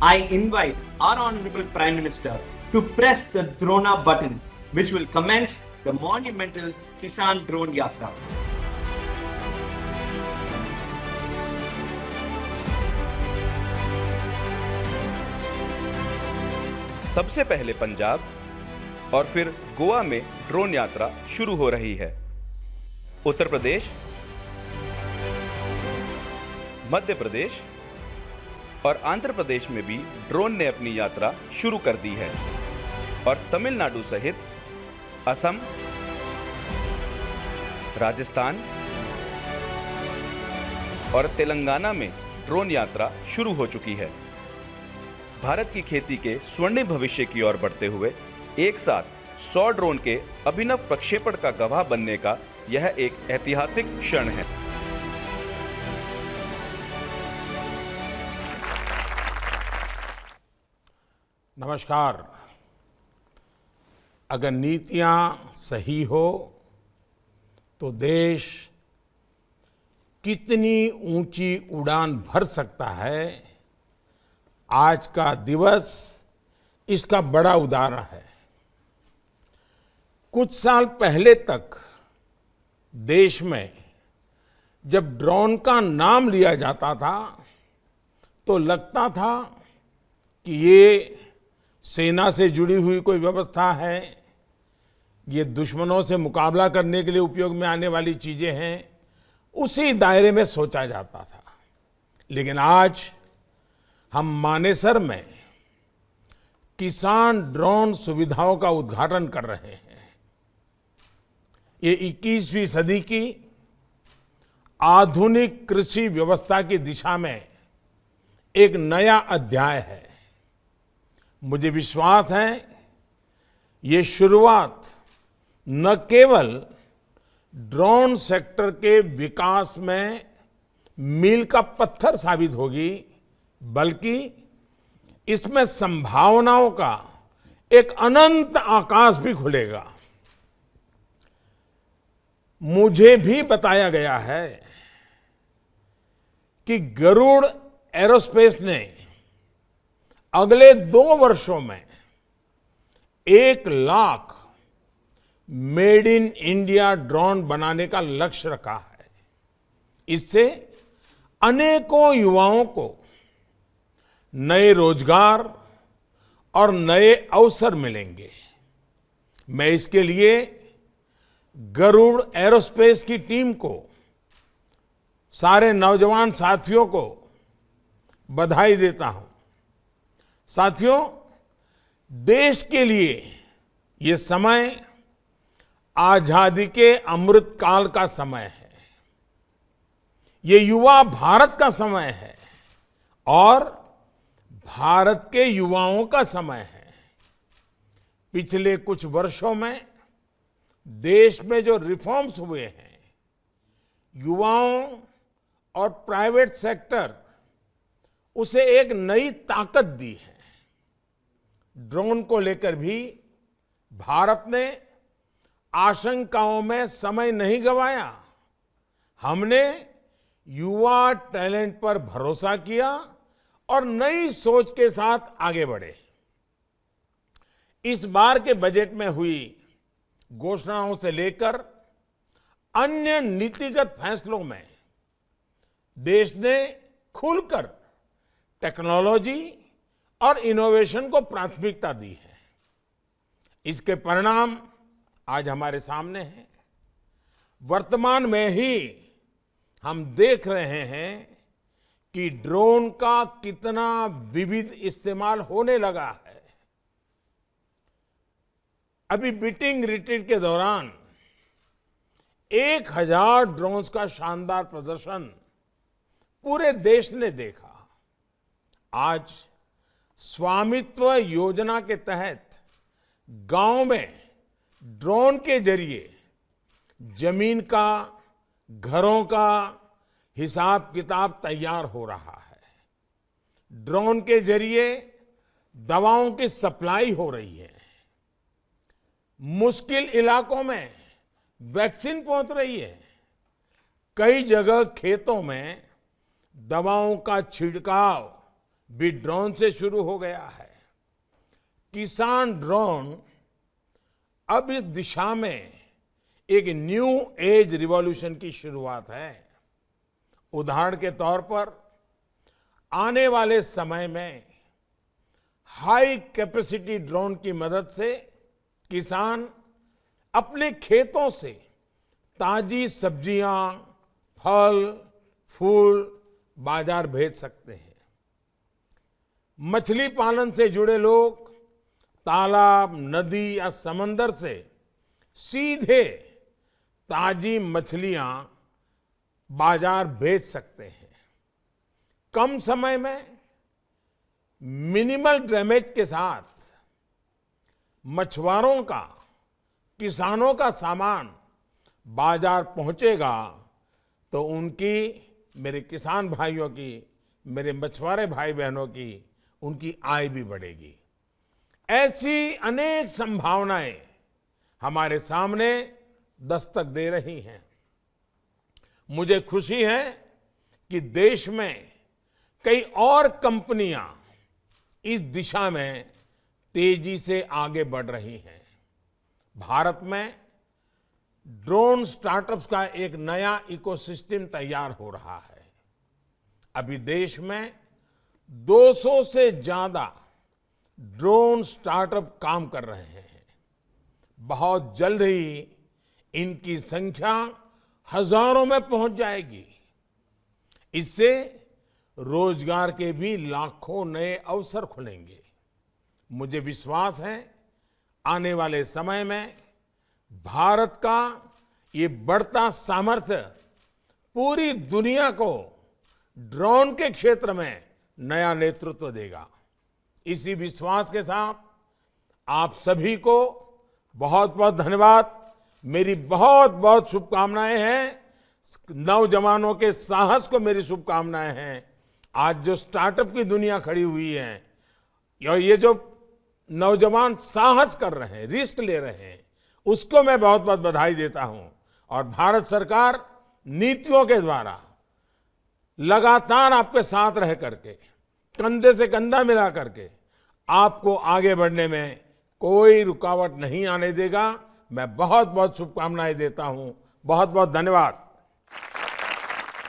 I invite our Honorable Prime Minister to press the Drona button, which will commence the monumental Kisan Drone Yatra. सबसे पहले पंजाब और फिर गोवा में drone यात्रा शुरू हो रही है। उत्तर प्रदेश, मध्य प्रदेश और आंध्र प्रदेश में भी ड्रोन ने अपनी यात्रा शुरू कर दी है और तमिलनाडु सहित असम, राजस्थान और तेलंगाना में ड्रोन यात्रा शुरू हो चुकी है। भारत की खेती के स्वर्णिम भविष्य की ओर बढ़ते हुए एक साथ 100 ड्रोन के अभिनव प्रक्षेपण का गवाह बनने का यह एक ऐतिहासिक क्षण है। नमस्कार। अगर नीतियां सही हो तो देश कितनी ऊंची उड़ान भर सकता है, आज का दिवस इसका बड़ा उदाहरण है। कुछ साल पहले तक देश में जब ड्रोन का नाम लिया जाता था तो लगता था कि ये सेना से जुड़ी हुई कोई व्यवस्था है, ये दुश्मनों से मुकाबला करने के लिए उपयोग में आने वाली चीजें हैं, उसी दायरे में सोचा जाता था। लेकिन आज हम मानेसर में किसान ड्रोन सुविधाओं का उद्घाटन कर रहे हैं। ये 21वीं सदी की आधुनिक कृषि व्यवस्था की दिशा में एक नया अध्याय है। मुझे विश्वास है ये शुरुआत न केवल ड्रोन सेक्टर के विकास में मील का पत्थर साबित होगी, बल्कि इसमें संभावनाओं का एक अनंत आकाश भी खुलेगा। मुझे भी बताया गया है कि गरुड़ एरोस्पेस ने अगले 2 वर्षों में 1 lakh made in India drone बनाने का लक्ष्य रखा है। इससे अनेकों युवाओं को नए रोजगार और नए अवसर मिलेंगे। मैं इसके लिए गरुड़ एरोस्पेस की टीम को, सारे नौजवान साथियों को बधाई देता हूं। साथियों, देश के लिए ये समय आजादी के अमृत काल का समय है। ये युवा भारत का समय है और भारत के युवाओं का समय है। पिछले कुछ वर्षों में देश में जो रिफॉर्म्स हुए हैं, युवाओं और प्राइवेट सेक्टर उसे एक नई ताकत दी है। ड्रोन को लेकर भी भारत ने आशंकाओं में समय नहीं गंवाया। हमने युवा टैलेंट पर भरोसा किया और नई सोच के साथ आगे बढ़े। इस बार के बजट में हुई घोषणाओं से लेकर अन्य नीतिगत फैसलों में देश ने खुलकर टेक्नोलॉजी और इनोवेशन को प्राथमिकता दी है। इसके परिणाम आज हमारे सामने हैं। वर्तमान में ही हम देख रहे हैं कि ड्रोन का कितना विविध इस्तेमाल होने लगा है। अभी मीटिंग रिट्रीट के दौरान 1000 ड्रोन्स का शानदार प्रदर्शन पूरे देश ने देखा। आज स्वामित्व योजना के तहत गांव में ड्रोन के जरिए जमीन का, घरों का हिसाब किताब तैयार हो रहा है। ड्रोन के जरिए दवाओं की सप्लाई हो रही है। मुश्किल इलाकों में वैक्सीन पहुंच रही है। कई जगह खेतों में दवाओं का छिड़काव भी ड्रोन से शुरू हो गया है। किसान ड्रोन अब इस दिशा में एक न्यू एज रिवॉल्यूशन की शुरुआत है। उदाहरण के तौर पर आने वाले समय में हाई कैपेसिटी ड्रोन की मदद से किसान अपने खेतों से ताजी सब्जियां, फल, फूल बाजार भेज सकते हैं। मछली पालन से जुड़े लोग तालाब, नदी या समंदर से सीधे ताजी मछलियां बाजार भेज सकते हैं। कम समय में मिनिमल डैमेज के साथ मछुआरों का, किसानों का सामान बाजार पहुंचेगा तो उनकी, मेरे किसान भाइयों की, मेरे मछुआरे भाई बहनों की, उनकी आय भी बढ़ेगी। ऐसी अनेक संभावनाएं हमारे सामने दस्तक दे रही हैं। मुझे खुशी है कि देश में कई और कंपनियां इस दिशा में तेजी से आगे बढ़ रही हैं। भारत में ड्रोन स्टार्टअप्स का एक नया इकोसिस्टम तैयार हो रहा है। अभी देश में 200 से ज्यादा ड्रोन स्टार्टअप काम कर रहे हैं। बहुत जल्द ही इनकी संख्या हजारों में पहुंच जाएगी। इससे रोजगार के भी लाखों नए अवसर खुलेंगे। मुझे विश्वास है आने वाले समय में भारत का ये बढ़ता सामर्थ्य पूरी दुनिया को ड्रोन के क्षेत्र में नया नेतृत्व देगा। इसी विश्वास के साथ आप सभी को बहुत बहुत धन्यवाद। मेरी बहुत बहुत शुभकामनाएं हैं। नौजवानों के साहस को मेरी शुभकामनाएं हैं। आज जो स्टार्टअप की दुनिया खड़ी हुई है, ये जो नौजवान साहस कर रहे हैं, रिस्क ले रहे हैं, उसको मैं बहुत बहुत बधाई देता हूं। और भारत सरकार नीतियों के द्वारा लगातार आपके साथ रह करके, कंधे से कंधा मिला करके आपको आगे बढ़ने में कोई रुकावट नहीं आने देगा। मैं बहुत बहुत शुभकामनाएं देता हूं। बहुत बहुत धन्यवाद।